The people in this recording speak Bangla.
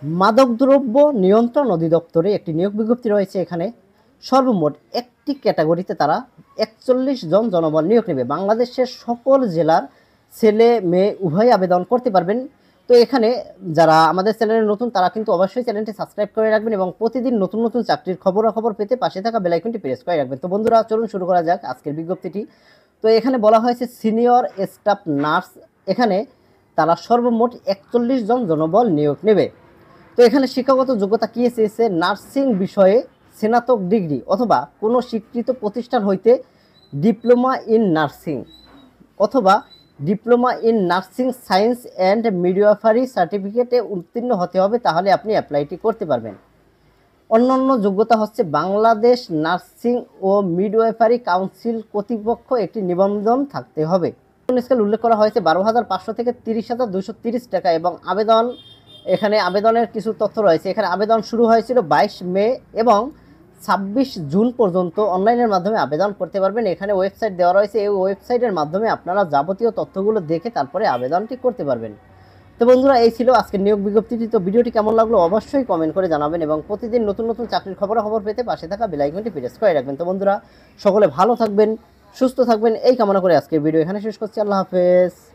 মাদকদ্রব্য নিয়ন্ত্রণ অধিদপ্তরে একটি নিয়োগ বিজ্ঞপ্তি রয়েছে। এখানে সর্বমোট একটি ক্যাটাগরিতে তারা ৪১ জন জনবল নিয়োগ নেবে। বাংলাদেশের সকল জেলার ছেলে মেয়ে উভয় আবেদন করতে পারবেন। তো এখানে যারা আমাদের চ্যানেলে নতুন তারা কিন্তু অবশ্যই চ্যানেলটি সাবস্ক্রাইব করে রাখবেন এবং প্রতিদিন নতুন নতুন চাকরির খবরাখবর পেতে পাশে থাকা বেল আইকনটি প্রেস করে রাখবেন। তো বন্ধুরা, চলুন শুরু করা যাক আজকের বিজ্ঞপ্তিটি। তো এখানে বলা হয়েছে সিনিয়র স্টাফ নার্স। এখানে তারা সর্বমোট ৪১ জন জনবল নিয়োগ নেবে। তো এখানে শিক্ষাগত যোগ্যতা কি চেয়েছে? নার্সিং বিষয়ে স্নাতক ডিগ্রি অথবা কোনো স্বীকৃত প্রতিষ্ঠান হইতে ডিপ্লোমা ইন নার্সিং অথবা diploma in nursing science and midwifery সার্টিফিকেটে উত্তীর্ণ হতে হবে, তাহলে আপনি অ্যাপ্লাইটি করতে পারবেন। অন্যান্য যোগ্যতা হচ্ছে বাংলাদেশ নার্সিং ও মিডওয়াইফারি কাউন্সিল কর্তৃপক্ষ একটি নিবন্ধন থাকতে হবে। স্কেল উল্লেখ করা হয়েছে ১২,৫০০ থেকে ৩০,২৩০ টাকা এবং আবেদন, এখানে আবেদনের কিছু তথ্য রয়েছে। এখানে আবেদন শুরু হয়েছিল ২২ মে এবং ২৬ জুন পর্যন্ত অনলাইনের মাধ্যমে আবেদন করতে পারবেন। এখানে ওয়েবসাইট দেওয়া রয়েছে, এই ওয়েবসাইটের মাধ্যমে আপনারা যাবতীয় তথ্যগুলো দেখে তারপরে আবেদনটি করতে পারবেন। তো বন্ধুরা, এই ছিল আজকের নিয়োগ বিজ্ঞপ্তিটি। তো ভিডিওটি কেমন লাগলো অবশ্যই কমেন্ট করে জানাবেন এবং প্রতিদিন নতুন নতুন চাকরির খবরাখবর পেতে পাশে থাকা বেল আইকনটি প্রেস করে রাখবেন। তো বন্ধুরা, সকলে ভালো থাকবেন, সুস্থ থাকবেন এই কামনা করে আজকের ভিডিও এখানে শেষ করছি। আল্লাহ হাফেজ।